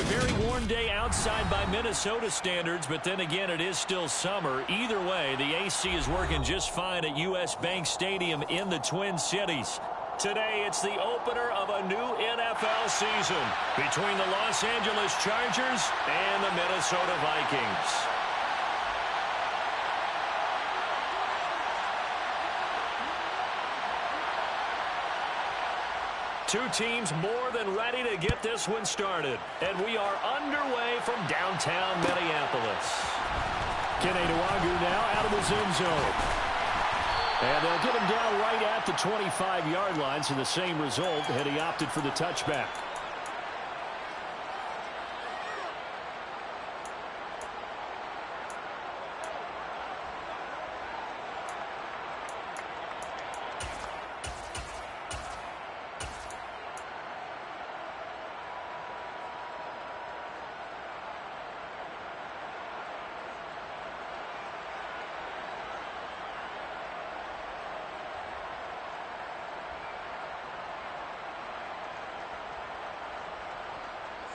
very warm day outside by Minnesota standards, but then again, it is still summer. Either way, the AC is working just fine at U.S. Bank Stadium in the Twin Cities. Today, it's the opener of a new NFL season between the Los Angeles Chargers and the Minnesota Vikings. Two teams more than ready to get this one started. And we are underway from downtown Minneapolis. Keneduagu now out of his end zone. And they'll get him down right at the 25-yard line, so the same result, and he opted for the touchback.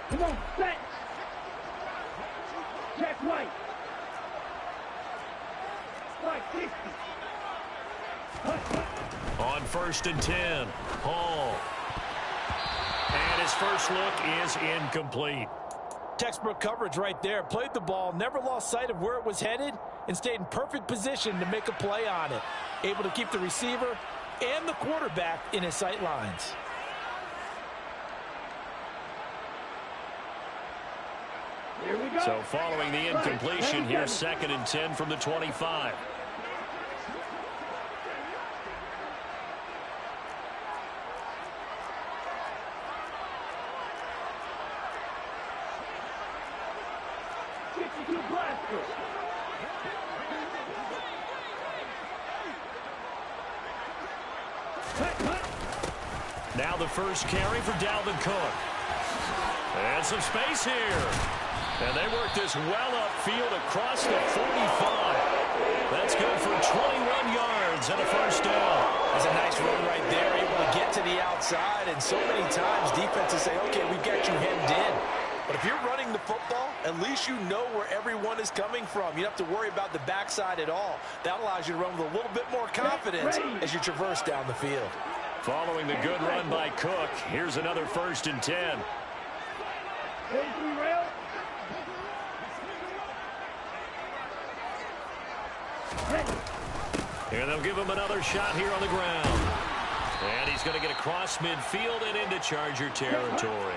Come on, set. Check right. 560. On 1st and 10, Hall. And his first look is incomplete. Textbook coverage right there. Played the ball, never lost sight of where it was headed, and stayed in perfect position to make a play on it. Able to keep the receiver and the quarterback in his sight lines. So following the incompletion, here's 2nd and 10 from the 25. Now the first carry for Dalvin Cook. And some space here. And they work this well upfield across the 45. That's good for 21 yards and a first down. That's a nice run right there, able to get to the outside. And so many times defenses say, okay, we've got you hemmed in. But if you're running the football, at least you know where everyone is coming from. You don't have to worry about the backside at all. That allows you to run with a little bit more confidence as you traverse down the field. Following the good run by Cook, here's another 1st and 10. And they'll give him another shot here on the ground. And he's going to get across midfield and into Charger territory.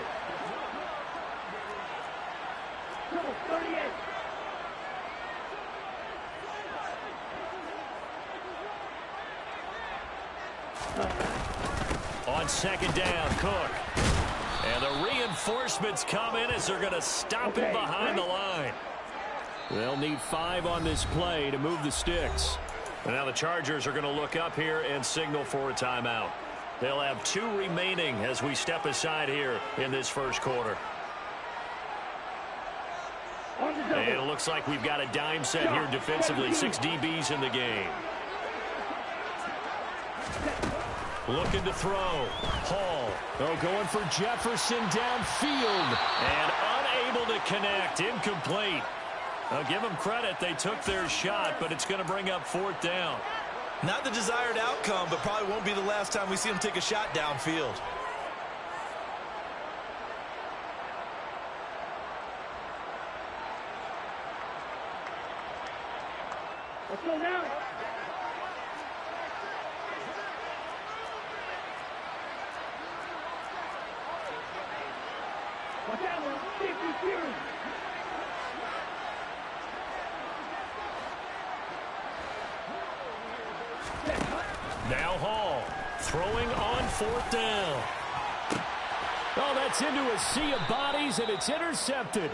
On 2nd down, Cook. And the reinforcements come in as they're going to stop him behind the line. They'll need 5 on this play to move the sticks. And now the Chargers are going to look up here and signal for a timeout. They'll have 2 remaining as we step aside here in this first quarter. And it looks like we've got a dime set here defensively. 6 DBs in the game. Looking to throw. Hall. Oh, going for Jefferson downfield. And unable to connect. Incomplete. I'll give them credit. They took their shot, but it's going to bring up 4th down. Not the desired outcome, but probably won't be the last time we see him take a shot downfield. Let's go now. Watch out, 50 series. Now Hall throwing on 4th down. Oh, that's into a sea of bodies, and it's intercepted.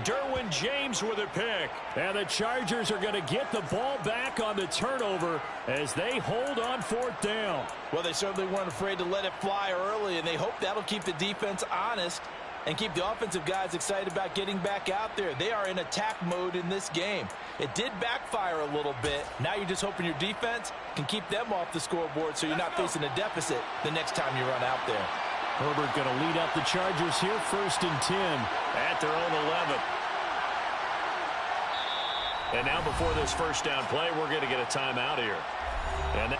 Derwin James with a pick. And the Chargers are going to get the ball back on the turnover as they hold on 4th down. Well, they certainly weren't afraid to let it fly early, and they hope that'll keep the defense honest and keep the offensive guys excited about getting back out there. They are in attack mode in this game. It did backfire a little bit. Now you're just hoping your defense can keep them off the scoreboard so you're not facing a deficit the next time you run out there. Herbert going to lead up the Chargers here, 1st and 10 at their own 11. And now before this first down play, we're going to get a timeout here. And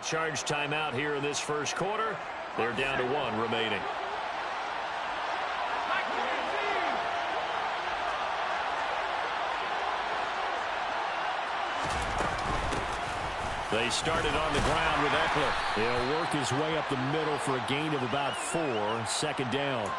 Charge timeout here in this first quarter. They're down to 1 remaining. They started on the ground with Eckler. He'll work his way up the middle for a gain of about 4. 2nd down.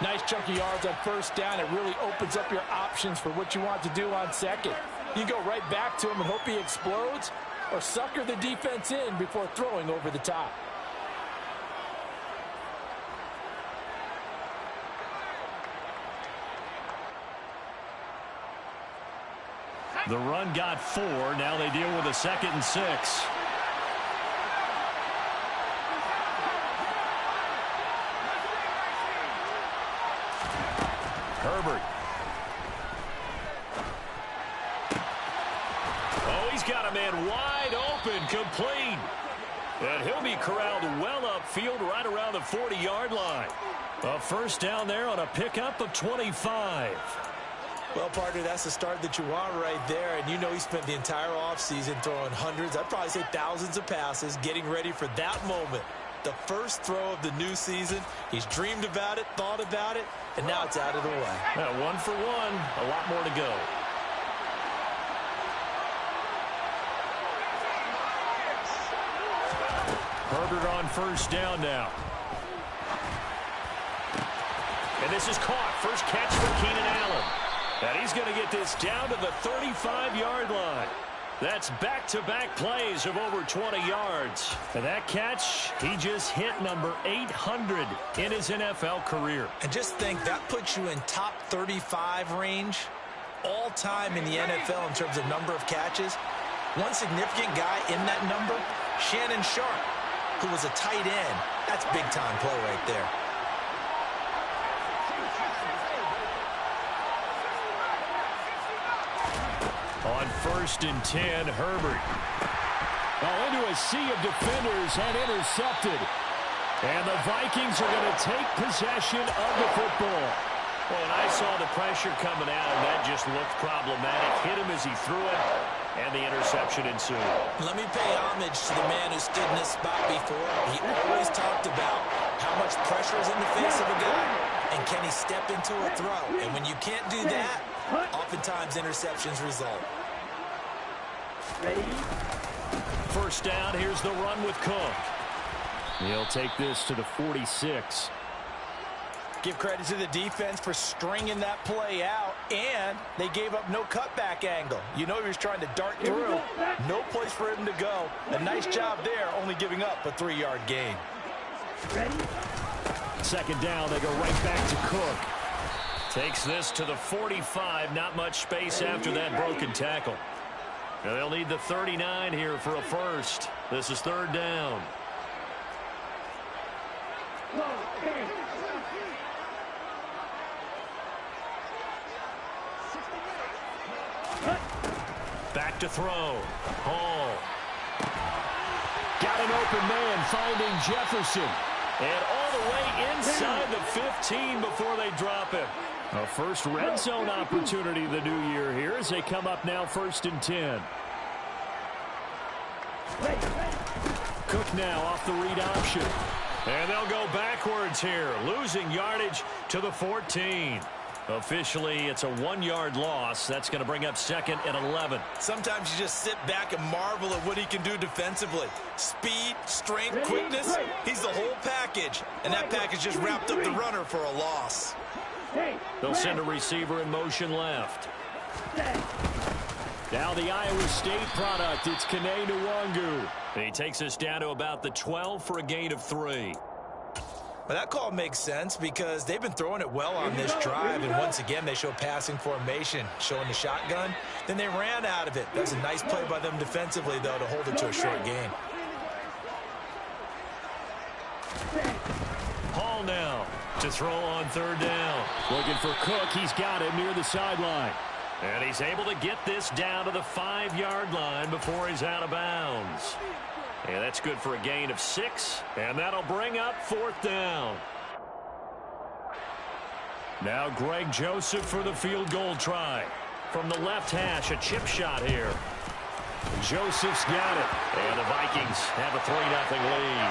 Nice chunky yards on 1st down. It really opens up your options for what you want to do on 2nd. You go right back to him and hope he explodes, or sucker the defense in before throwing over the top. The run got 4. Now they deal with a 2nd and 6. Herbert. Oh, he's got a man wide open, complete. And he'll be corralled well upfield right around the 40-yard line. A 1st down there on a pickup of 25. Well, partner, that's the start that you want right there. And you know he spent the entire offseason throwing hundreds, I'd probably say thousands of passes, getting ready for that moment. The first throw of the new season. He's dreamed about it, thought about it, and now it's out of the way. Yeah, 1 for 1, a lot more to go. Herbert on 1st down now. And this is caught. First catch for Keenan Allen. And he's going to get this down to the 35-yard line. That's back-to-back plays of over 20 yards. And that catch, he just hit number 800 in his NFL career. And just think, that puts you in top 35 range all time in the NFL in terms of number of catches. One significant guy in that number, Shannon Sharp, who was a tight end. That's big-time play right there. On 1st and 10, Herbert. Well, into a sea of defenders and intercepted. And the Vikings are going to take possession of the football. Well, and I saw the pressure coming out, and that just looked problematic. Hit him as he threw it, and the interception ensued. Let me pay homage to the man who stood in this spot before. He always talked about how much pressure is in the face of a guy, and can he step into a throw. And when you can't do that, oftentimes interceptions result. Ready? 1st down, here's the run with Cook. He'll take this to the 46. Give credit to the defense for stringing that play out, and they gave up no cutback angle. You know he was trying to dart through. No place for him to go. A nice job there, only giving up a 3-yard gain. Ready? 2nd down, they go right back to Cook. Takes this to the 45. Not much space after that broken tackle. They'll need the 39 here for a first. This is 3rd down. back to throw. Hall. Got an open man finding Jefferson. And all the way inside the 15 before they drop him. A first red zone opportunity the new year here as they come up now 1st and 10. Cook now off the read option. And they'll go backwards here, losing yardage to the 14. Officially, it's a 1-yard loss. That's going to bring up 2nd and 11. Sometimes you just sit back and marvel at what he can do defensively. Speed, strength, quickness, he's the whole package. And that package just wrapped up the runner for a loss. They'll send a receiver in motion left. Now the Iowa State product, it's Kene Nwangu. He takes us down to about the 12 for a gain of 3. Well, that call makes sense because they've been throwing it well on this drive, and once again they show passing formation, showing the shotgun. Then they ran out of it. That's a nice play by them defensively, though, to hold it to a short gain. Hall now to throw on 3rd down. Looking for Cook. He's got it near the sideline. And he's able to get this down to the 5-yard line before he's out of bounds. And that's good for a gain of 6. And that'll bring up 4th down. Now Greg Joseph for the field goal try. From the left hash, a chip shot here. Joseph's got it. And the Vikings have a 3-0 lead.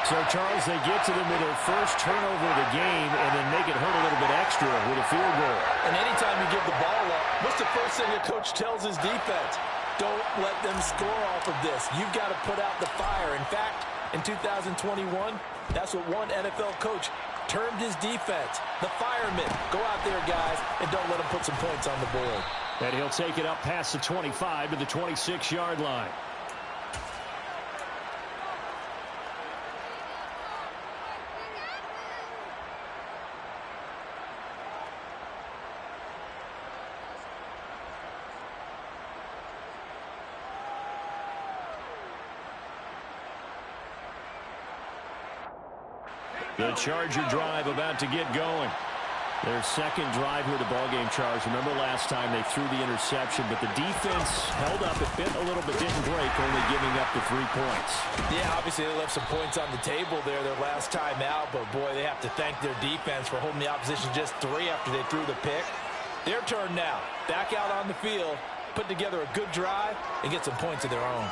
So, Charles, they get to them with their first turnover of the game and then make it hurt a little bit extra with a field goal. And anytime you give the ball up, what's the first thing a coach tells his defense? Don't let them score off of this. You've got to put out the fire. In fact, in 2021, that's what one NFL coach termed his defense, the firemen. Go out there, guys, and don't let them put some points on the board. And he'll take it up past the 25 to the 26-yard line. The Charger drive about to get going. Their second drive here of the ballgame, Charles. Remember last time they threw the interception, but the defense held up. It bit a little but didn't break, only giving up the 3 points. Yeah, obviously they left some points on the table there their last time out, but boy, they have to thank their defense for holding the opposition just 3 after they threw the pick. Their turn now. Back out on the field, put together a good drive, and get some points of their own.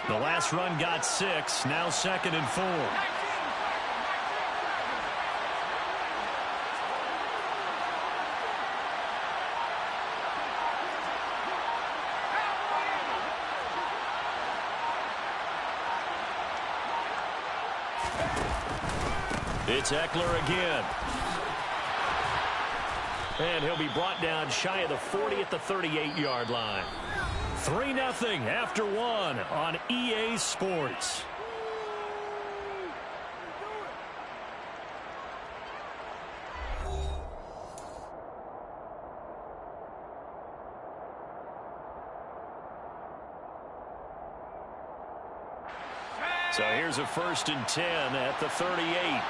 The last run got 6, now 2nd and 4. It's Eckler again. And he'll be brought down shy of the 40 at the 38-yard line. 3-0 after 1 on EA Sports. So here's a 1st and 10 at the 38.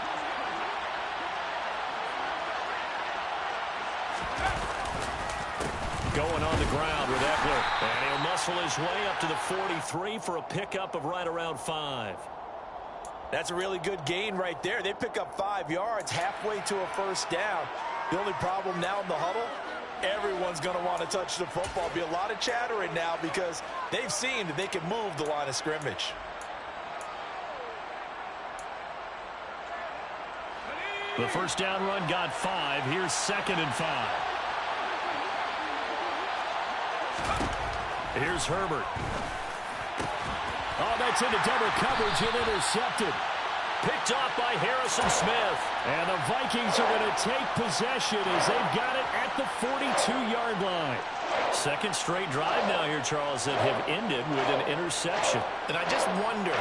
Going on the ground with Eckler. And he'll muscle his way up to the 43 for a pickup of right around 5. That's a really good gain right there. They pick up 5 yards halfway to a 1st down. The only problem now in the huddle, everyone's going to want to touch the football. Be a lot of chattering now because they've seen that they can move the line of scrimmage. The 1st down run got 5. Here's 2nd and 5. Here's Herbert. Oh, that's into double coverage and intercepted. Picked off by Harrison Smith. And the Vikings are going to take possession as they've got it at the 42-yard line. Second straight drive now here, Charles, that have ended with an interception. And I just wonder,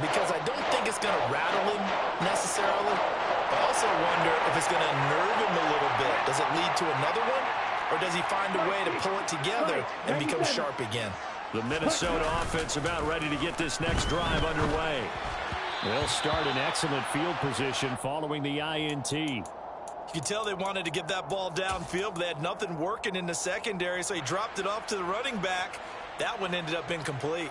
because I don't think it's going to rattle him necessarily, I also wonder if it's going to unnerve him a little bit. Does it lead to another one? Or does he find a way to pull it together and become sharp again? The Minnesota offense about ready to get this next drive underway. They'll start in excellent field position following the INT. You can tell they wanted to get that ball downfield, but they had nothing working in the secondary, so he dropped it off to the running back. That one ended up incomplete.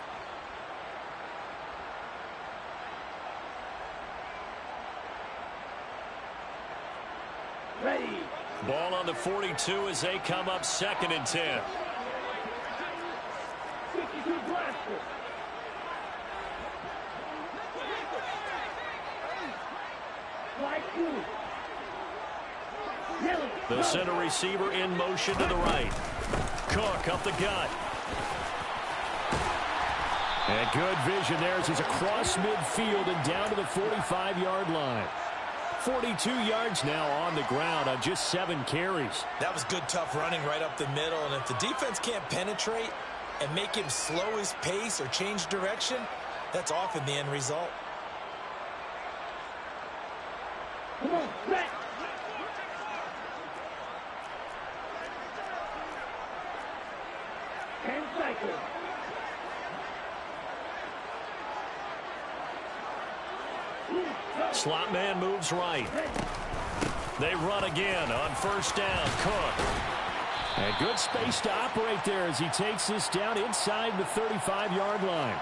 Ready. Ball on the 42 as they come up 2nd and 10. 52 blaster. Fly 2. Yellow. The center receiver in motion to the right. Cook up the gut. And good vision there as he's across midfield and down to the 45-yard line. 42 yards now on the ground on just 7 carries. That was good, tough running right up the middle. And if the defense can't penetrate and make him slow his pace or change direction, that's often the end result. Come on, set. And cycle. Slot man moves right. They run again on 1st down. Cook. And good space to operate there as he takes this down inside the 35-yard line.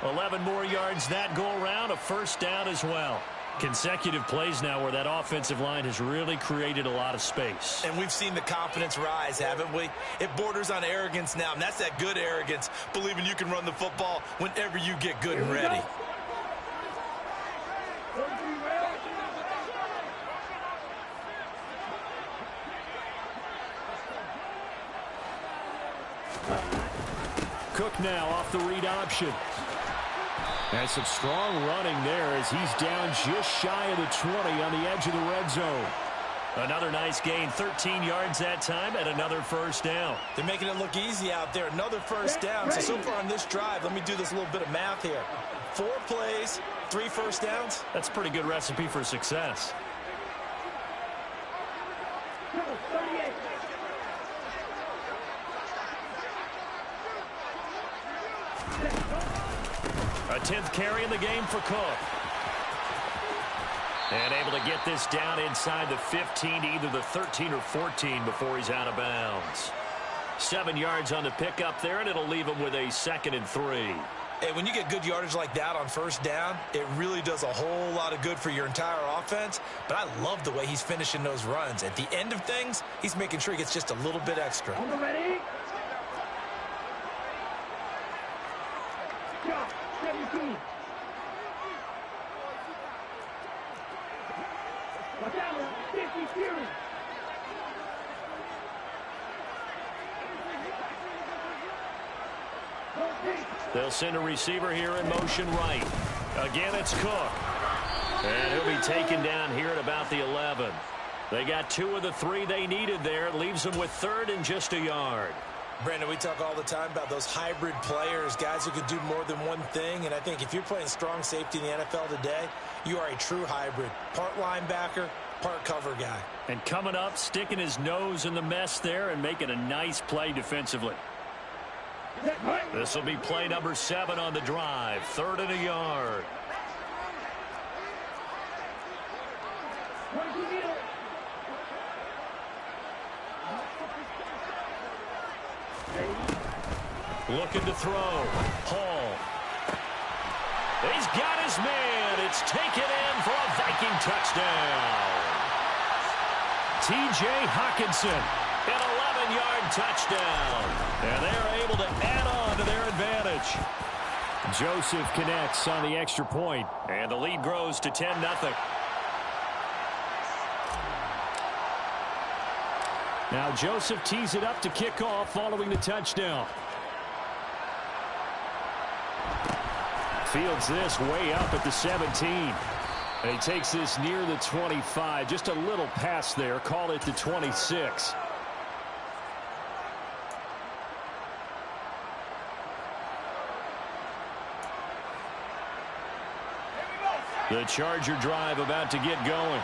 11 more yards that go around, a 1st down as well. Consecutive plays now where that offensive line has really created a lot of space. And we've seen the confidence rise, haven't we? It borders on arrogance now, and that's that good arrogance, believing you can run the football whenever you get good and ready. Cook now off the read option. And some strong running there as he's down just shy of the 20 on the edge of the red zone. Another nice gain, 13 yards that time, and another 1st down. They're making it look easy out there. Another 1st down. So far on this drive, let me do this little bit of math here. 4 plays, 3 1st downs. That's a pretty good recipe for success. A 10th carry in the game for Cook. And able to get this down inside the 15 to either the 13 or 14 before he's out of bounds. 7 yards on the pickup there, and it'll leave him with a 2nd and 3. Hey, when you get good yardage like that on 1st down, it really does a whole lot of good for your entire offense. But I love the way he's finishing those runs. At the end of things, he's making sure he gets just a little bit extra. Ready? Go. 17. Watch out, 50 series. They'll send a receiver here in motion right. Again, it's Cook. And he'll be taken down here at about the 11. They got 2 of the 3 they needed there. It leaves them with 3rd and just a yard. Brandon, we talk all the time about those hybrid players, guys who can do more than one thing. And I think if you're playing strong safety in the NFL today, you are a true hybrid. Part linebacker, part cover guy. And coming up, sticking his nose in the mess there and making a nice play defensively. This will be play number 7 on the drive. 3rd and a yard. Looking to throw. Hall. He's got his man. It's taken in for a Viking touchdown. T.J. Hawkinson, an 11-yard touchdown. And they're able to add on to their advantage. Joseph connects on the extra point, and the lead grows to 10-0. Now Joseph tees it up to kick off following the touchdown. Fields this way up at the 17. And he takes this near the 25. Just a little pass there. Call it the 26. The Charger drive about to get going.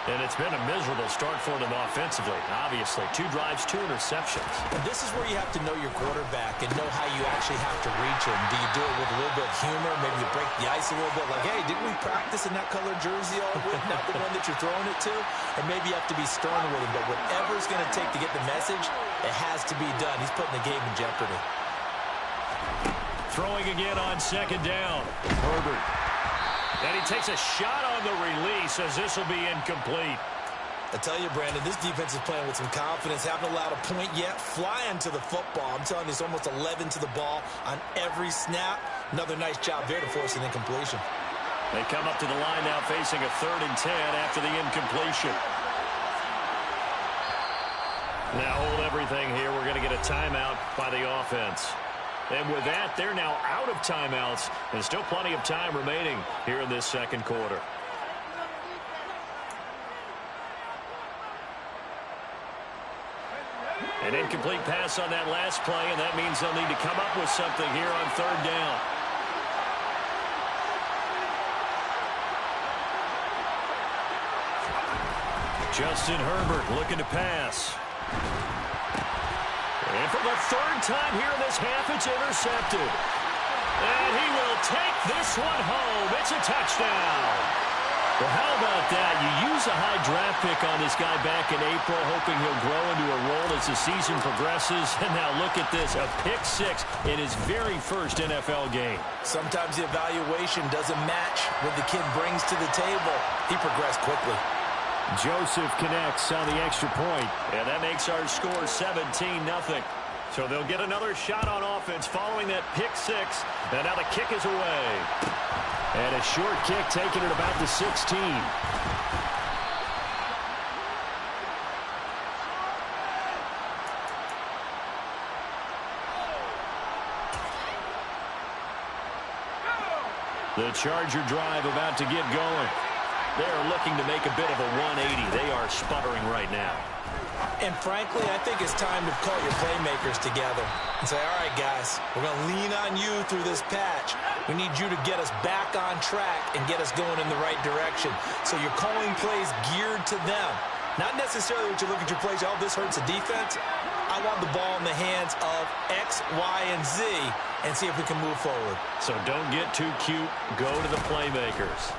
And it's been a miserable start for them offensively, obviously. 2 drives, 2 interceptions. And this is where you have to know your quarterback and know how you actually have to reach him. Do you do it with a little bit of humor? Maybe you break the ice a little bit, like, hey, didn't we practice in that colored jersey all week? Not the one that you're throwing it to? Or maybe you have to be stern with him. But whatever it's going to take to get the message, it has to be done. He's putting the game in jeopardy. Throwing again on 2nd down. Herbert. And he takes a shot on the release as this will be incomplete. I tell you, Brandon, this defense is playing with some confidence. Haven't allowed a point yet. Flying to the football. I'm telling you, it's almost 11 to the ball on every snap. Another nice job there to force an incompletion. They come up to the line now facing a 3rd and 10 after the incompletion. Now hold everything here. We're going to get a timeout by the offense. And with that, they're now out of timeouts. And still plenty of time remaining here in this 2nd quarter. An incomplete pass on that last play, and that means they'll need to come up with something here on 3rd down. Justin Herbert looking to pass. And for the 3rd time here in this half, it's intercepted. And he will take this one home. It's a touchdown. Well, how about that? You use a high draft pick on this guy back in April, hoping he'll grow into a role as the season progresses. And now look at this, a pick-6 in his very first NFL game. Sometimes the evaluation doesn't match what the kid brings to the table. He progressed quickly. Joseph connects on the extra point, and that makes our score 17-0. So they'll get another shot on offense following that pick-6, and now the kick is away. And a short kick taken at about the 16. The Charger drive about to get going. They're looking to make a bit of a 180. They are sputtering right now. And frankly, I think it's time to call your playmakers together and say, all right, guys, we're going to lean on you through this patch. We need you to get us back on track and get us going in the right direction. So you're calling plays geared to them. Not necessarily what you look at your plays, oh, this hurts the defense. I want the ball in the hands of X, Y, and Z and see if we can move forward. So don't get too cute. Go to the playmakers.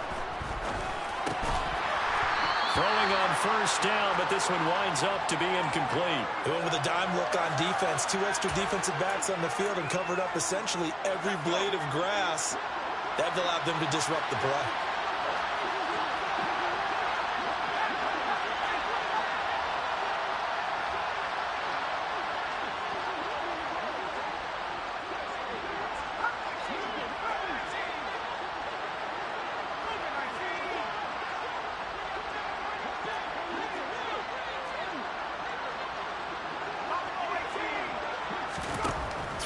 Throwing on 1st down, but this one winds up to be incomplete. They went with a dime look on defense. 2 extra defensive backs on the field and covered up essentially every blade of grass. That allowed them to disrupt the play.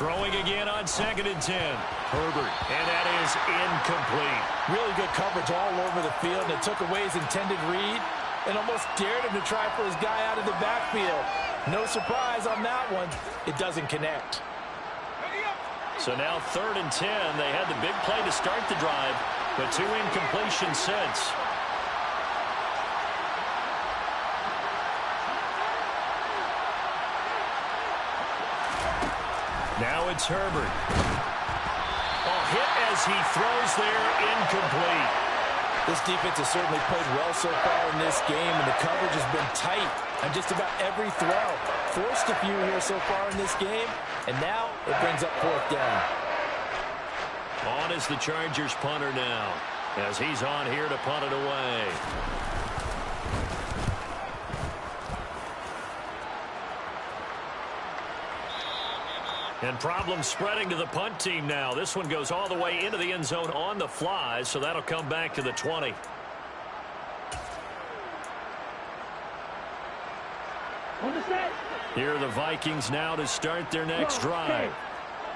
Throwing again on 2nd and 10. Herbert, and that is incomplete. Really good coverage all over the field, and it took away his intended read and almost dared him to try for his guy out of the backfield. No surprise on that one. It doesn't connect. So now 3rd and 10. They had the big play to start the drive, but 2 incompletions since. Now it's Herbert. Oh, hit as he throws there, incomplete. This defense has certainly played well so far in this game, and the coverage has been tight on just about every throw. Forced a few here so far in this game, and now it brings up 4th down. On is the Chargers punter now, as he's on here to punt it away. And problems spreading to the punt team now. This one goes all the way into the end zone on the fly, so that'll come back to the 20. On the set. Here are the Vikings now to start their next drive.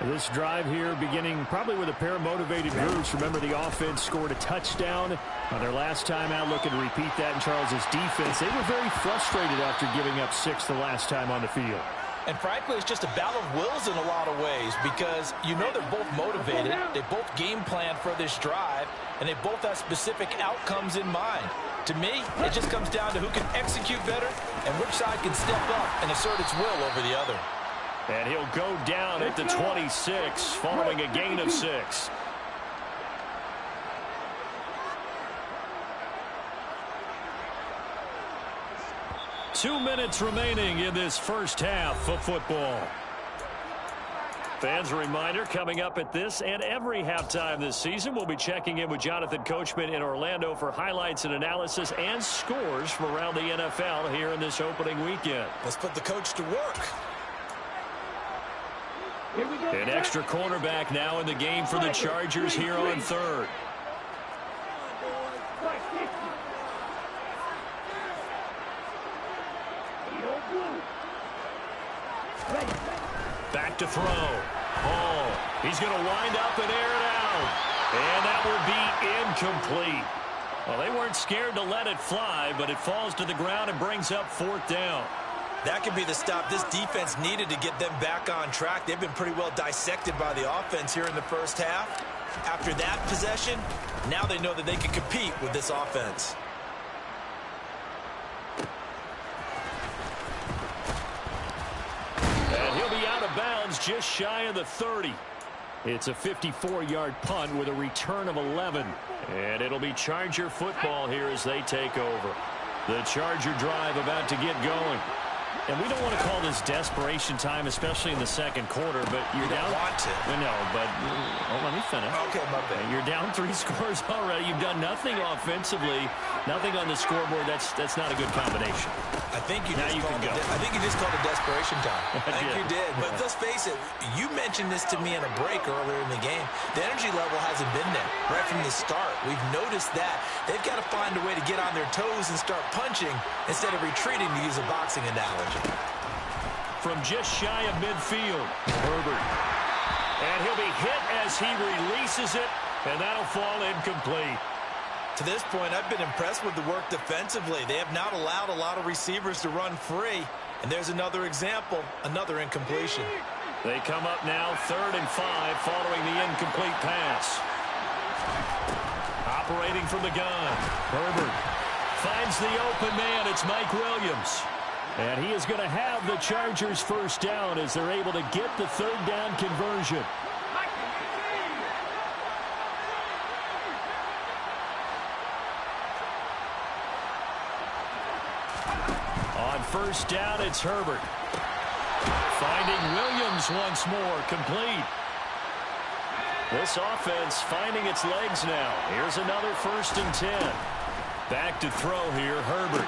This drive here beginning probably with a pair of motivated groups. Remember, the offense scored a touchdown on their last time out, looking to repeat that in Charles's defense. They were very frustrated after giving up 6 the last time on the field. And frankly, it's just a battle of wills in a lot of ways, because you know they're both motivated, they both game plan for this drive, and they both have specific outcomes in mind. To me, it just comes down to who can execute better and which side can step up and assert its will over the other. And he'll go down at the 26 following a gain of 6. Two minutes remaining in this first half of football. Fans, a reminder, coming up at this and every halftime this season, we'll be checking in with Jonathan Coachman in Orlando for highlights and analysis and scores from around the NFL here in this opening weekend. Let's put the coach to work. An extra cornerback now in the game for the Chargers here on third. Back to throw. Oh, he's going to wind up and air it out. And that will be incomplete. Well, they weren't scared to let it fly, but it falls to the ground and brings up 4th down. That could be the stop this defense needed to get them back on track. They've been pretty well dissected by the offense here in the first half. After that possession, now they know that they can compete with this offense. And he'll be out of bounds just shy of the 30. It's a 54-yard punt with a return of 11. And it'll be Charger football here as they take over. The Charger drive about to get going. And we don't want to call this desperation time, especially in the second quarter, but you're down. Want to. No, but let me finish. Okay, my bad. You're down 3 scores already. You've done nothing offensively, nothing on the scoreboard. That's not a good combination. I think you now just you called can go. I think you just called it desperation time. I think did. you did. But let's face it, you mentioned this to me in a break earlier in the game. The energy level hasn't been there right from the start. We've noticed that. They've got to find a way to get on their toes and start punching instead of retreating, to use a boxing analogy. From just shy of midfield, Herbert. And he'll be hit as he releases it, and that'll fall incomplete. To this point, I've been impressed with the work defensively. They have not allowed a lot of receivers to run free. And there's another example, another incompletion. They come up now 3rd and 5 following the incomplete pass. Operating from the gun, Herbert finds the open man. It's Mike Williams. And he is going to have the Chargers first down as they're able to get the 3rd down conversion. On first down, it's Herbert. Finding Williams once more, complete. This offense finding its legs now. Here's another 1st and 10. Back to throw here, Herbert.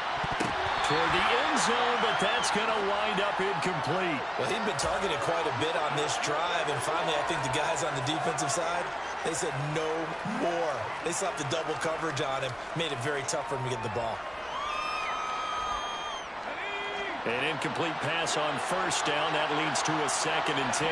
Toward the end zone, but that's going to wind up incomplete. Well, he'd been targeted quite a bit on this drive, and finally I think the guys on the defensive side, they said no more. They slapped the double coverage on him, made it very tough for him to get the ball. An incomplete pass on first down. That leads to a 2nd and 10.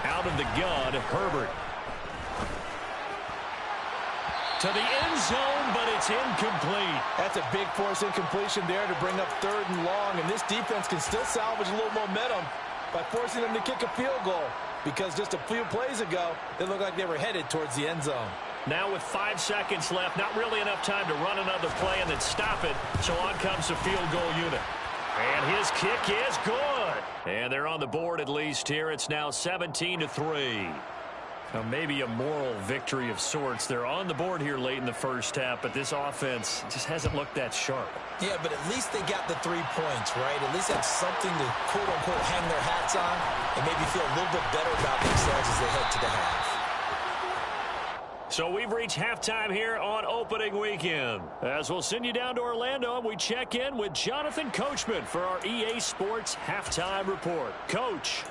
Out of the gun, Herbert. To the end zone, but it's incomplete. That's a big force incompletion there to bring up 3rd and long, and this defense can still salvage a little momentum by forcing them to kick a field goal, because just a few plays ago, they looked like they were headed towards the end zone. Now with 5 seconds left, not really enough time to run another play and then stop it, so on comes the field goal unit. And his kick is good. And they're on the board at least here. It's now 17-3. Now maybe a moral victory of sorts. They're on the board here late in the first half, but this offense just hasn't looked that sharp. Yeah, but at least they got the 3 points, right? At least have something to, quote-unquote, hang their hats on and maybe feel a little bit better about themselves as they head to the half. So we've reached halftime here on opening weekend. As we'll send you down to Orlando, we check in with Jonathan Coachman for our EA Sports Halftime Report. Coach.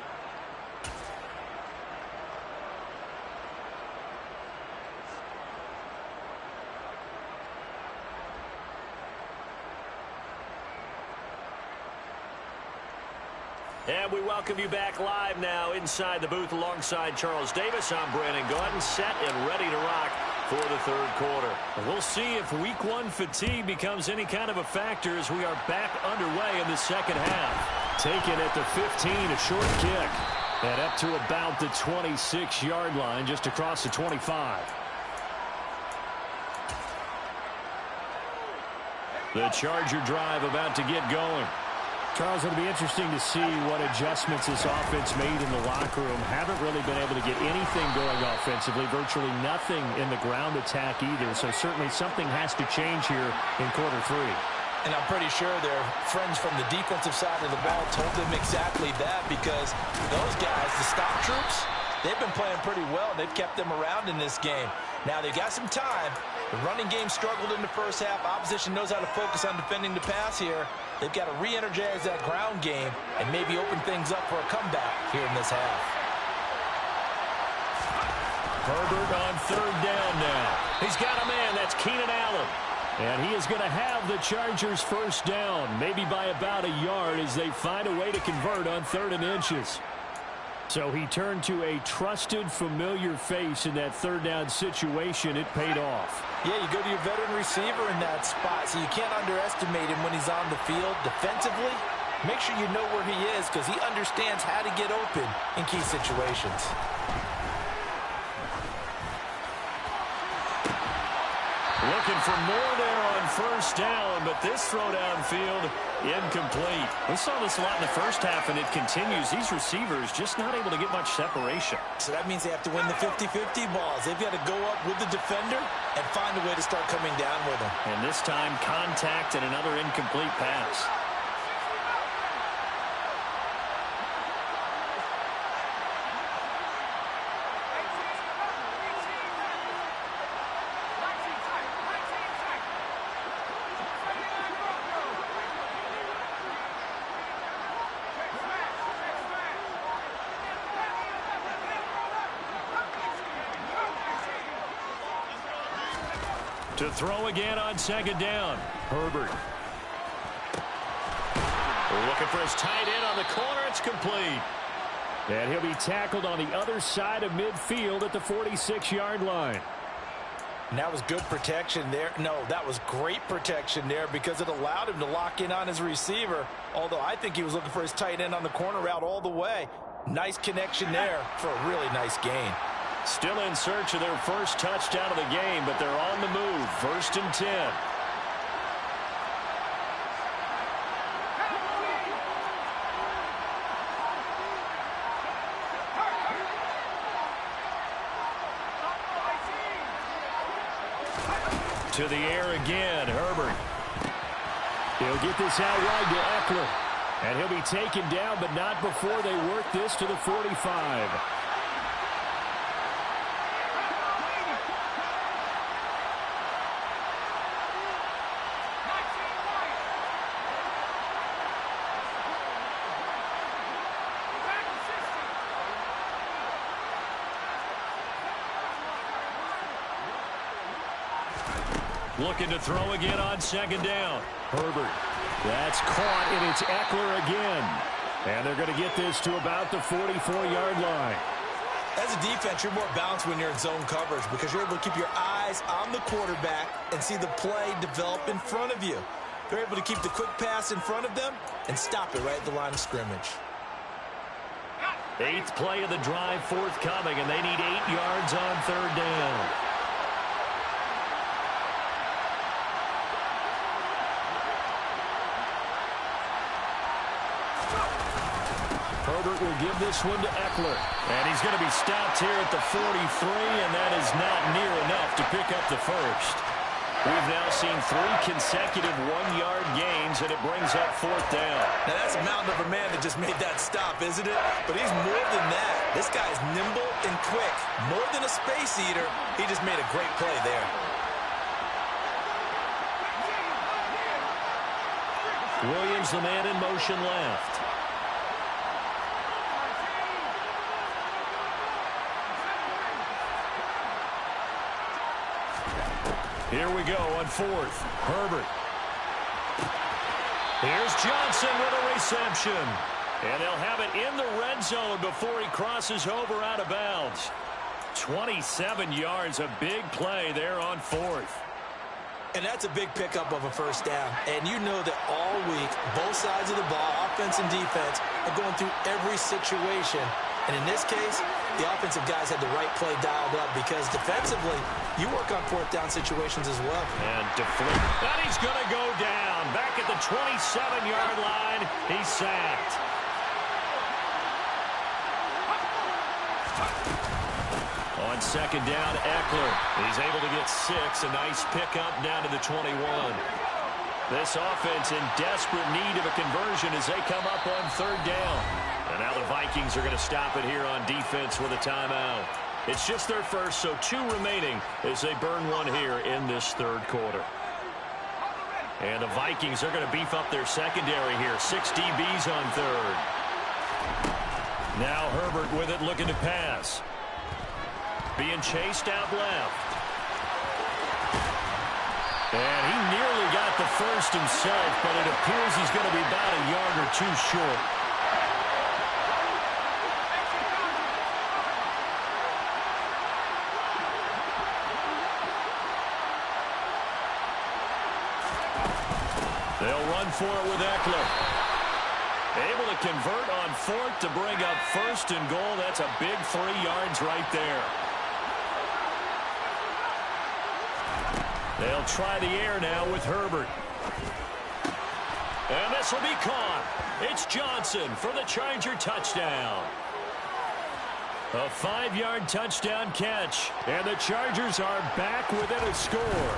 And we welcome you back live now inside the booth alongside Charles Davis. I'm Brandon Gordon, set and ready to rock. for the third quarter. We'll see if week one fatigue becomes any kind of a factor as we are back underway in the second half. Taken at the 15, a short kick. And up to about the 26-yard line, just across the 25. The Charger drive about to get going. Charles, it'll be interesting to see what adjustments this offense made in the locker room. Haven't really been able to get anything going offensively, virtually nothing in the ground attack either. So certainly something has to change here in quarter three. And I'm pretty sure their friends from the defensive side of the ball told them exactly that, because those guys, the stop troops, they've been playing pretty well. They've kept them around in this game. Now they've got some time. The running game struggled in the first half. Opposition knows how to focus on defending the pass here. They've got to re-energize that ground game and maybe open things up for a comeback here in this half. Herbert on third down now. He's got a man. That's Keenan Allen. And he is going to have the Chargers first down, maybe by about a yard as they find a way to convert on 3rd and inches. So he turned to a trusted, familiar face in that third down situation. It paid off. Yeah, you go to your veteran receiver in that spot, so you can't underestimate him when he's on the field defensively. Make sure you know where he is, because he understands how to get open in key situations. Looking for more there on first down, but this throw downfield incomplete. We saw this a lot in the first half, and it continues. These receivers just not able to get much separation. So that means they have to win the 50-50 balls. They've got to go up with the defender and find a way to start coming down with him. And this time, contact and another incomplete pass. To throw again on second down. Herbert. Looking for his tight end on the corner. It's complete. And he'll be tackled on the other side of midfield at the 46-yard line. And that was good protection there. No, that was great protection there, because it allowed him to lock in on his receiver. Although I think he was looking for his tight end on the corner route all the way. Nice connection there for a really nice gain. Still in search of their first touchdown of the game, but they're on the move. 1st and 10. To the air again, Herbert. He'll get this out wide to Eckler. And he'll be taken down, but not before they work this to the 45. Looking to throw again on second down. Herbert. That's caught, and it's Eckler again. And they're going to get this to about the 44-yard line. As a defense, you're more balanced when you're in zone coverage, because you're able to keep your eyes on the quarterback and see the play develop in front of you. They're able to keep the quick pass in front of them and stop it right at the line of scrimmage. 8th play of the drive forthcoming, and they need 8 yards on third down. Herbert will give this one to Eckler. And he's going to be stopped here at the 43, and that is not near enough to pick up the first. We've now seen 3 consecutive 1-yard gains, and it brings up 4th down. Now that's a mountain of a man that just made that stop, isn't it? But he's more than that. This guy's nimble and quick. More than a space eater, he just made a great play there. Williams, the man in motion left. Here we go on 4th. Herbert. Here's Johnson with a reception. And they'll have it in the red zone before he crosses over out of bounds. 27 yards, a big play there on 4th. And that's a big pickup of a first down. And you know that all week, both sides of the ball, offense and defense, are going through every situation. And in this case, the offensive guys had the right play dialed up because defensively, you work on 4th down situations as well. And deflect. And he's going to go down. Back at the 27-yard line, he's sacked. On 2nd down, Eckler. He's able to get 6. A nice pickup down to the 21. This offense in desperate need of a conversion as they come up on 3rd down. And now the Vikings are going to stop it here on defense with a timeout. It's just their first, so 2 remaining as they burn one here in this 3rd quarter. And the Vikings are going to beef up their secondary here. 6 DBs on 3rd. Now Herbert with it, looking to pass. Being chased out left. And he nearly got the first himself, but it appears he's going to be about a yard or 2 short. They'll run for it with Eckler. Able to convert on 4th to bring up 1st and goal. That's a big 3 yards right there. They'll try the air now with Herbert. And this will be caught. It's Johnson for the Charger touchdown. A 5-yard touchdown catch. And the Chargers are back within a score.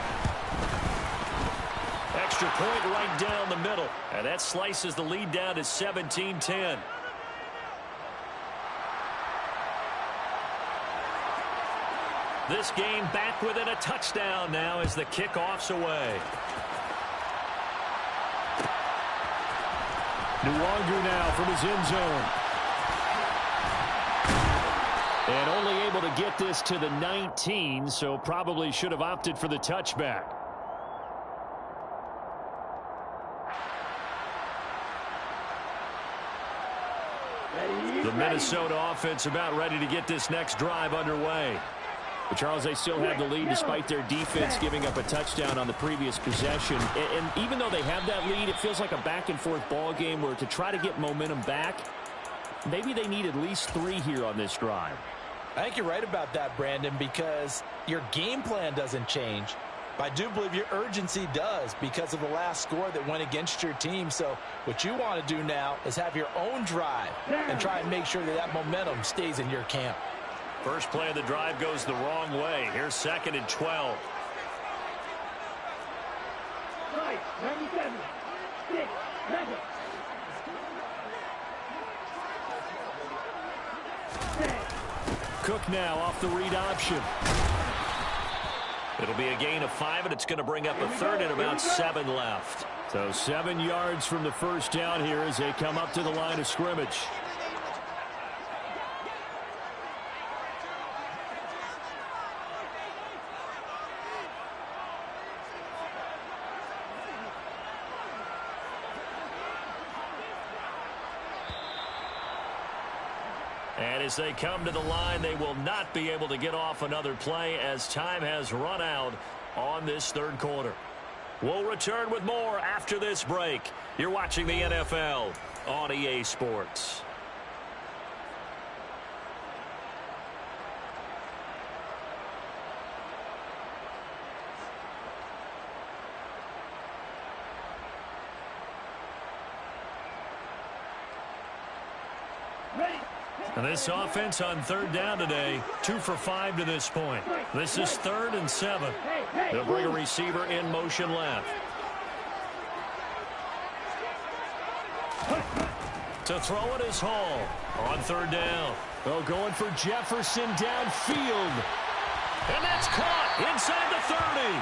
Extra point right down the middle. And that slices the lead down to 17-10. This game back within a touchdown now as the kickoff's away. Nwangu now from his end zone. And only able to get this to the 19, so probably should have opted for the touchback. The Minnesota offense about ready to get this next drive underway. But, Charles, they still have the lead despite their defense giving up a touchdown on the previous possession. And even though they have that lead, it feels like a back-and-forth ball game where to try to get momentum back, maybe they need at least 3 here on this drive. I think you're right about that, Brandon, because your game plan doesn't change. But I do believe your urgency does because of the last score that went against your team. So what you want to do now is have your own drive and try and make sure that that momentum stays in your camp. First play of the drive goes the wrong way. Here's 2nd and 12. 97, 6, 7. Cook now off the read option. It'll be a gain of 5, and it's going to bring up a 3rd and about 7 left. So 7 yards from the first down here as they come up to the line of scrimmage. And as they come to the line, they will not be able to get off another play as time has run out on this 3rd quarter. We'll return with more after this break. You're watching the NFL on EA Sports. And this offense on 3rd down today, 2 for 5 to this point. This is 3rd and 7. They'll bring a receiver in motion left. To throw it is Hall on 3rd down. Oh, going for Jefferson downfield. And that's caught inside the 30.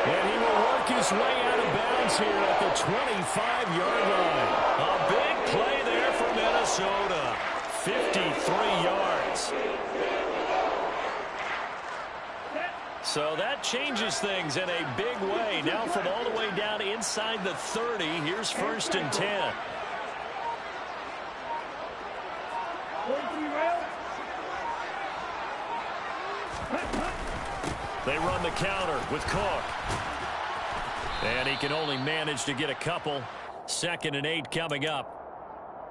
And he will work his way out of bounds here at the 25-yard line. A big play there for Minnesota. 53 yards. So that changes things in a big way. Now from all the way down inside the 30, here's 1st and 10. They run the counter with Cook. And he can only manage to get a couple. 2nd and 8 coming up.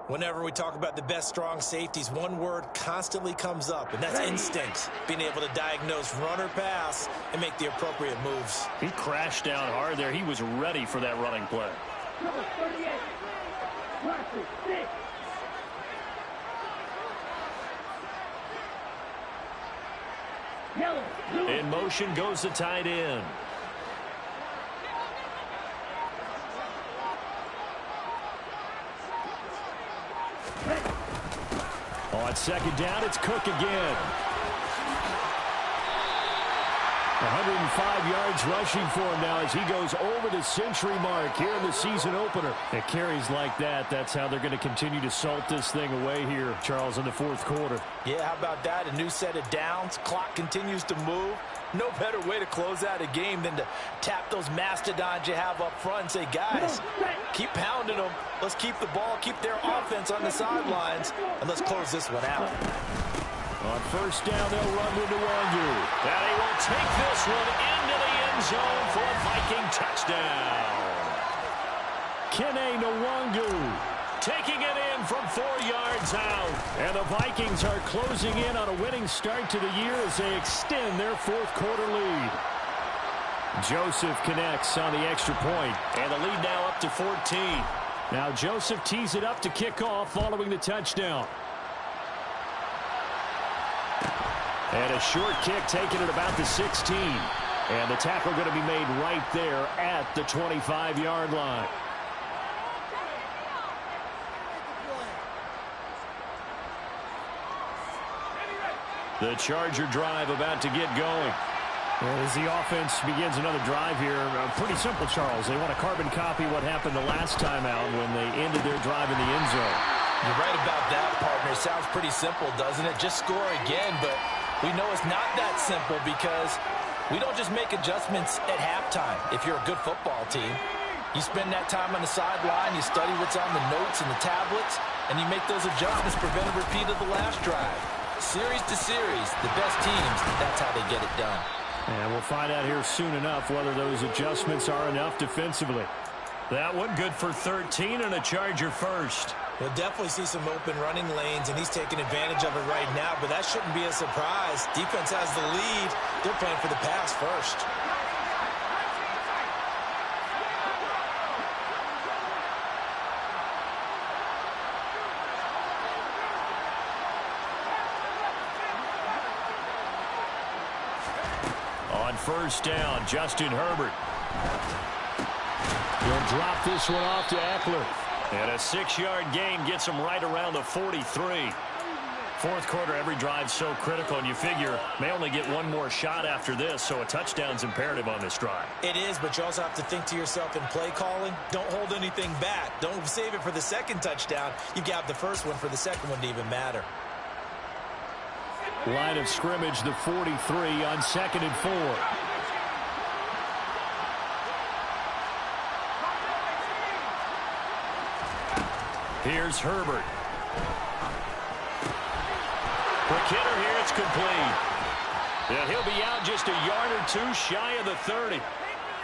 Whenever we talk about the best strong safeties, one word constantly comes up, and that's instinct. Being able to diagnose run or pass and make the appropriate moves. He crashed down hard there. He was ready for that running play. Number 38. Practice 6. Yellow. Blue. In motion goes the tight end. On 2nd down, it's Cook again. 105 yards rushing for him now as he goes over the century mark here in the season opener. It carries like that. That's how they're going to continue to salt this thing away here, Charles, in the 4th quarter. Yeah, how about that? A new set of downs. Clock continues to move. No better way to close out a game than to tap those mastodons you have up front and say, guys, keep pounding them. Let's keep the ball, keep their offense on the sidelines, and let's close this one out. On 1st down, they'll run with Nwangu. And he will take this one into the end zone for a Viking touchdown. Kene Nwangu taking it in from 4 yards out. And the Vikings are closing in on a winning start to the year as they extend their 4th quarter lead. Joseph connects on the extra point, and the lead now up to 14. Now Joseph tees it up to kick off following the touchdown. And a short kick taken at about the 16. And the tackle going to be made right there at the 25-yard line. The Charger drive about to get going. As the offense begins another drive here, pretty simple, Charles. They want to carbon copy what happened the last time out when they ended their drive in the end zone. You're right about that, partner. It sounds pretty simple, doesn't it? Just score again, but we know it's not that simple because we don't just make adjustments at halftime. If you're a good football team, you spend that time on the sideline, you study what's on the notes and the tablets, and you make those adjustments, prevent a repeat of the last drive. Series to series, the best teams, that's how they get it done. And we'll find out here soon enough whether those adjustments are enough defensively. That one good for 13 and a Charger first. We'll definitely see some open running lanes, and he's taking advantage of it right now, but that shouldn't be a surprise. Defense has the lead. They're playing for the pass first. On 1st down, Justin Herbert. He'll drop this one off to Eckler. And a 6-yard gain gets him right around the 43. 4th quarter, every drive's so critical, and you figure may only get one more shot after this, so a touchdown's imperative on this drive. It is, but you also have to think to yourself in play calling, don't hold anything back. Don't save it for the 2nd touchdown. You got the 1st one for the 2nd one to even matter. Line of scrimmage, the 43 on 2nd and 4. Here's Herbert. For Kidder here, it's complete. And he'll be out just a yard or two shy of the 30.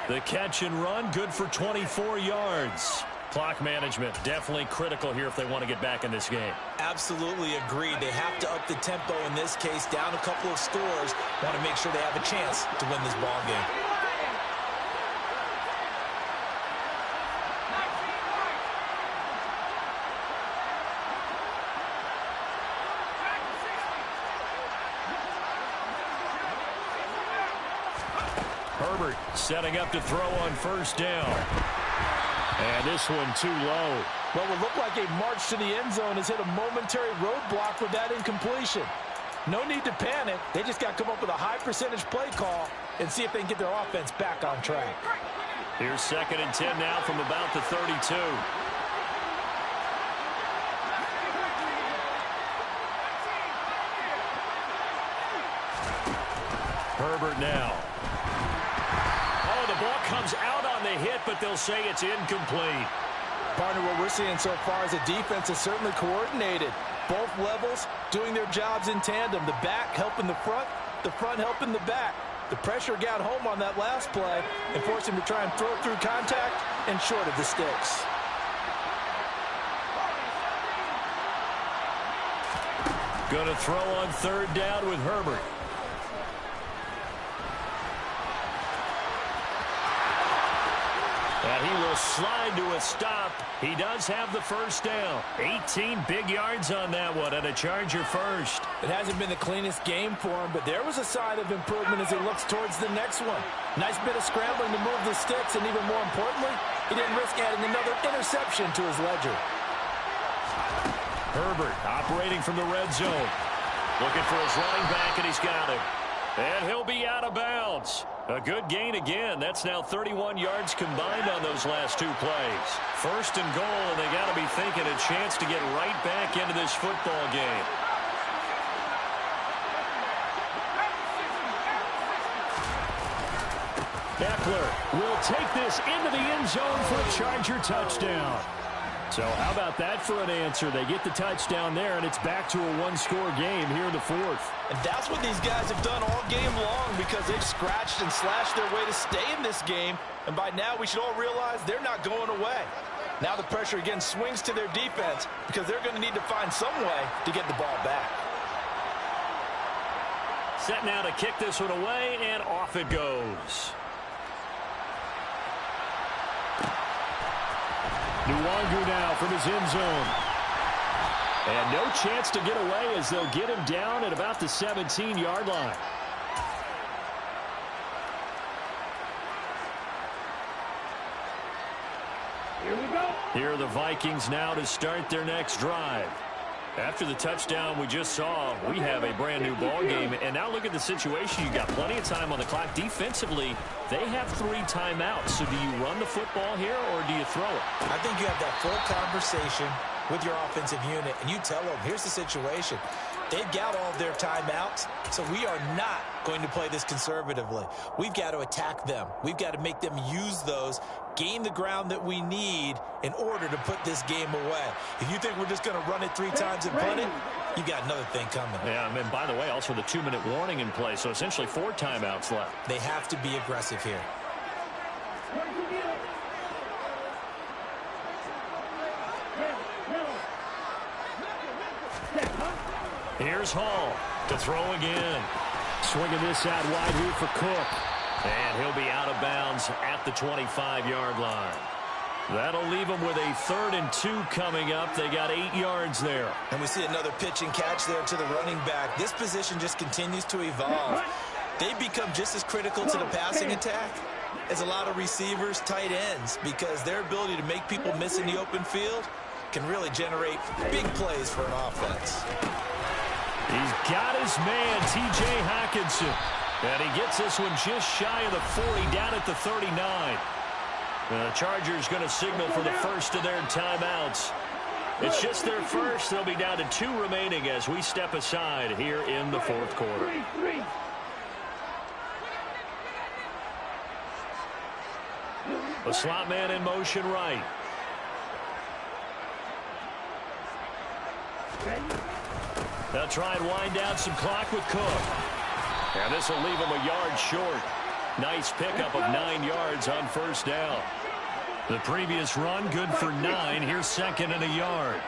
The catch and run, good for 24 yards. Clock management, definitely critical here if they want to get back in this game. Absolutely agreed. They have to up the tempo in this case, down a couple of scores. Want to make sure they have a chance to win this ball game. Herbert setting up to throw on 1st down. And this one too low. Well, it looked like a march to the end zone has hit a momentary roadblock with that incompletion. No need to panic. They just got to come up with a high percentage play call and see if they can get their offense back on track. Here's 2nd and 10 now from about the 32. Herbert now. Oh, the ball comes out on the hit, but they'll say it's incomplete. Partner, what we're seeing so far as a defense is certainly coordinated. Both levels doing their jobs in tandem. The back helping the front, the front helping the back. The pressure got home on that last play and forced him to try and throw it through contact and short of the sticks. Going to throw on third down with Herbert. And he will slide to a stop. He does have the first down. 18 big yards on that one, and a Charger first. It hasn't been the cleanest game for him, but there was a sign of improvement as he looks towards the next one. Nice bit of scrambling to move the sticks, and even more importantly, he didn't risk adding another interception to his ledger. Herbert operating from the red zone. Looking for his running back, and he's got him. And he'll be out of bounds. A good gain again. That's now 31 yards combined on those last two plays. First and goal, and they got to be thinking a chance to get right back into this football game. Eckler will take this into the end zone for a Charger touchdown. So how about that for an answer? They get the touchdown there, and it's back to a one-score game here in the fourth. And that's what these guys have done all game long because they've scratched and slashed their way to stay in this game. And by now, we should all realize they're not going away. Now the pressure again swings to their defense because they're going to need to find some way to get the ball back. Set now to kick this one away, and off it goes. Nwangu now from his end zone. And no chance to get away as they'll get him down at about the 17-yard line. Here we go. Here are the Vikings now to start their next drive. After the touchdown we just saw, we have a brand-new ball game. And now look at the situation. You've got plenty of time on the clock. Defensively, they have 3 timeouts. So do you run the football here or do you throw it? I think you have that full conversation with your offensive unit, and you tell them, here's the situation. They've got all of their timeouts, so we are not going to play this conservatively. We've got to attack them. We've got to make them use those, gain the ground that we need in order to put this game away. If you think we're just going to run it 3 times and punt it, you got another thing coming. Yeah, and by the way, also the 2-minute warning in play, so essentially 4 timeouts left. They have to be aggressive here. Here's Hall to throw again. Swinging this out wide here for Cook. And he'll be out of bounds at the 25-yard line. That'll leave them with a 3rd and 2 coming up. They got 8 yards there. And we see another pitch and catch there to the running back. This position just continues to evolve. They've become just as critical to the passing attack as a lot of receivers, tight ends, because their ability to make people miss in the open field can really generate big plays for an offense. He's got his man, T.J. Hockenson. And he gets this one just shy of the 40, down at the 39. The Chargers going to signal for the first of their timeouts. It's just their first. They'll be down to 2 remaining as we step aside here in the fourth quarter. The slot man in motion right. They'll try and wind down some clock with Cook. And this will leave him a yard short. Nice pickup of 9 yards on first down. The previous run good for 9. Here's 2nd and a yard.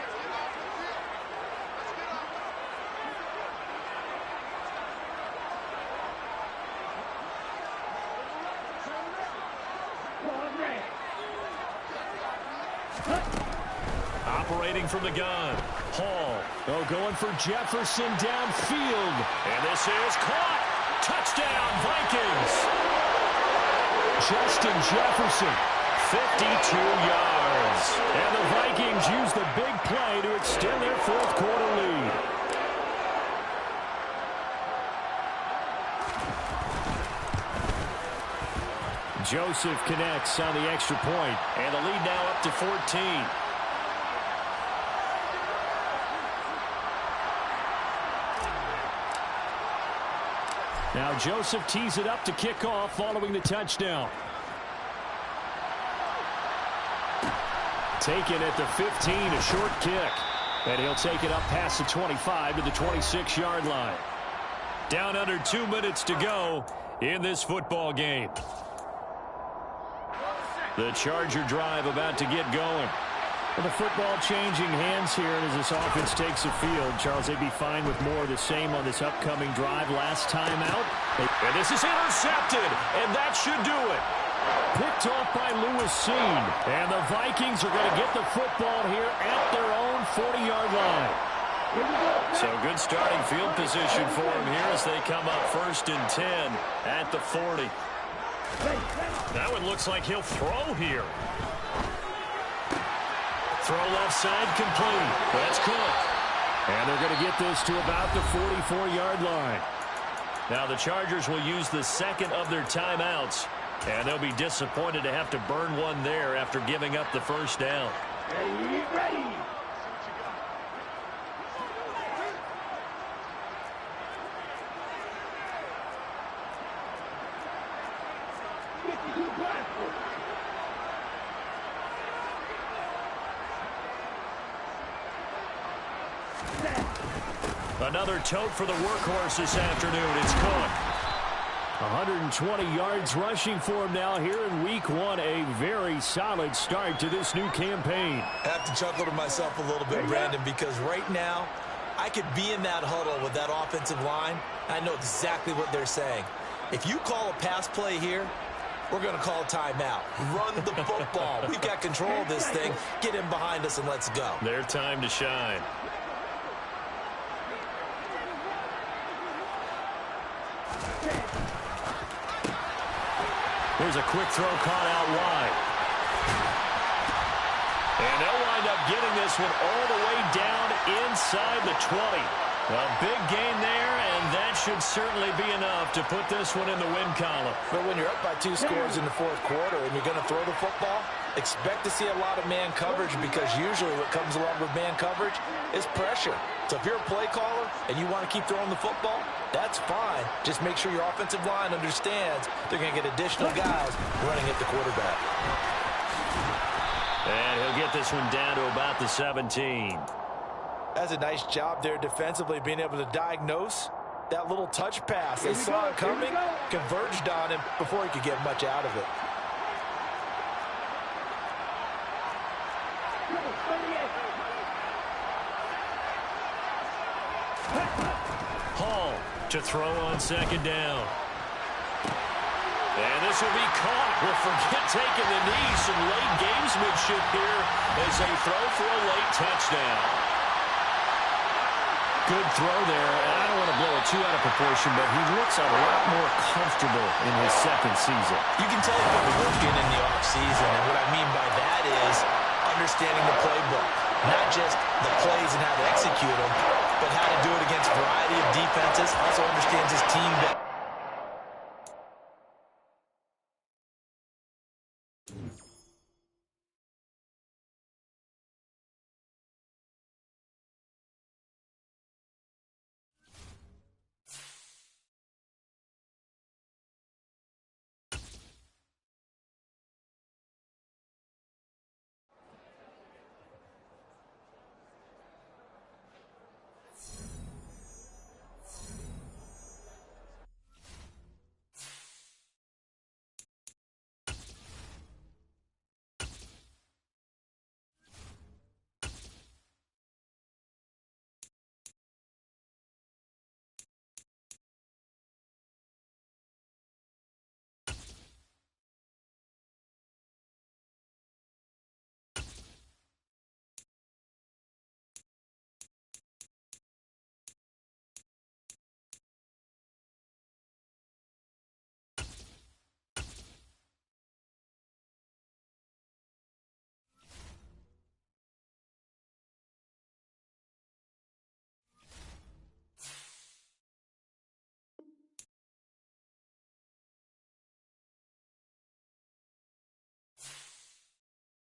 Operating from the gun. Hall. Oh, going for Jefferson downfield. And this is caught. Touchdown, Vikings. Justin Jefferson, 52 yards. And the Vikings use the big play to extend their fourth quarter lead. Joseph connects on the extra point. And the lead now up to 14. Now Joseph tees it up to kick off following the touchdown. Taken at the 15, a short kick. And he'll take it up past the 25 to the 26-yard line. Down under 2 minutes to go in this football game. The Charger drive about to get going. Well, the football changing hands here as this offense takes the field. Charles, they'd be fine with more of the same on this upcoming drive. Last time out. And this is intercepted, and that should do it. Picked off by Lewis Seen. And the Vikings are going to get the football here at their own 40-yard line. So good starting field position for them here as they come up 1st and 10 at the 40. That one looks like he'll throw here. Throw left side complete. That's Cook. And they're going to get this to about the 44-yard line. Now the Chargers will use the second of their timeouts. And they'll be disappointed to have to burn one there after giving up the first down. Ready. Another tote for the workhorse this afternoon. It's Cook. 120 yards rushing for him now here in week 1. A very solid start to this new campaign. I have to chuckle to myself a little bit, Brandon, because right now I could be in that huddle with that offensive line. I know exactly what they're saying. If you call a pass play here, we're going to call timeout. Run the football. We've got control of this thing. Get in behind us and let's go. Their time to shine. There's a quick throw caught out wide. And they'll wind up getting this one all the way down inside the 20. A big gain there, and that should certainly be enough to put this one in the win column. But when you're up by 2 scores in the 4th quarter and you're going to throw the football, expect to see a lot of man coverage, because usually what comes along with man coverage is pressure. So if you're a play caller and you want to keep throwing the football, that's fine. Just make sure your offensive line understands they're going to get additional guys running at the quarterback. And he'll get this one down to about the 17. That's a nice job there defensively, being able to diagnose that little touch pass. They saw it coming, converged on him before he could get much out of it. Hall to throw on 2nd down. And this will be caught. We'll forget taking the knee. Some late gamesmanship here as they throw for a late touchdown. Good throw there. And I don't want to blow it too out of proportion, but he looks a lot more comfortable in his 2nd season. You can tell he's been working in the offseason, and what I mean by that is understanding the playbook. Not just the plays and how to execute them, but how to do it against a variety of defenses. Also understands his team better.